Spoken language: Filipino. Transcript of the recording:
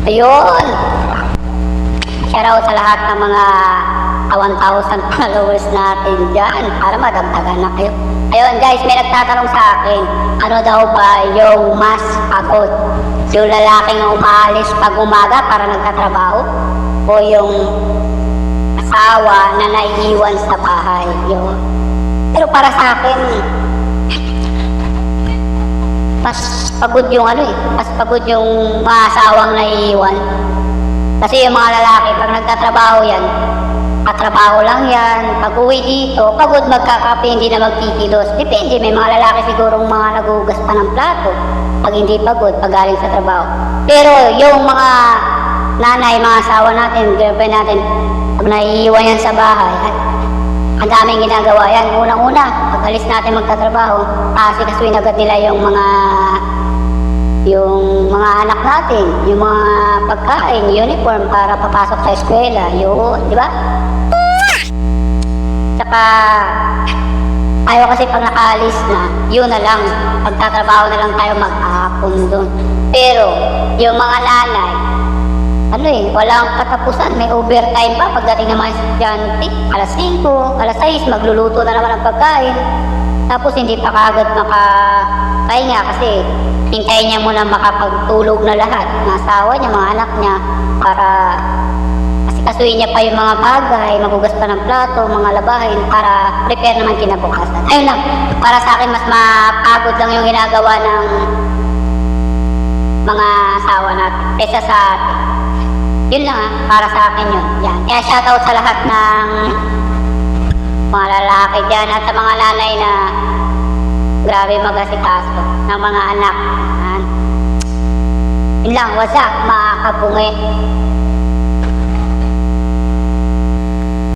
Ayun! Shoutout sa lahat ng mga 1,000 followers natin dyan para madagdagan na kayo. Ayun guys, may nagtatanong sa akin, ano daw ba yung mas pagod? Yung lalaking umaalis pag umaga para nagtatrabaho? O yung asawa na naiiwan sa bahay? Yun. Pero para sa akin, mas pagod yung mas pagod yung mga asawang naiiwan. Kasi yung mga lalaki, pag nagtatrabaho yan, katrabaho lang yan. Pag uwi dito, pagod magkakape, hindi na magkikilos. Depende, may mga lalaki sigurong mga nagugas pa ng plato. Pag hindi pagod, pag galing sa trabaho. Pero yung mga nanay, mga asawa natin, girlfriend natin, pag naiiwan yan sa bahay, ang daming ginagawa yan. Unang-una, pag alis natin magtatrabaho, kasi kasuin agad nila yung mga anak natin, yung mga pagkain, uniform para papasok sa eskwela, yun, di ba? Saka, ayaw kasi pag nakaalis na, yun na lang, pagtatrabaho na lang tayo mag-aapon doon. Pero, yung mga nanay, walang katapusan, may overtime pa pagdating ng mga estudyante, alas 5, alas 6, magluluto na naman ang pagkain. Tapos hindi pa kaagad makapahinga kasi hintayin niya muna makapagtulog na lahat ng asawa niya, mga anak niya, para kasi kasuin niya pa yung mga bagay, magugas pa ng plato, mga labahin, para prepare naman kinabukasan. Ayun lang, para sa akin mas mapagod lang yung ginagawa ng mga asawa natin kaysa sa atin. Yun lang para sa akin yun. Yan. Kaya shoutout sa lahat ng mga lalaki dyan at sa mga nanay na grabe mag-asikaso ng mga anak. Yun lang, wasak, mga kabungi.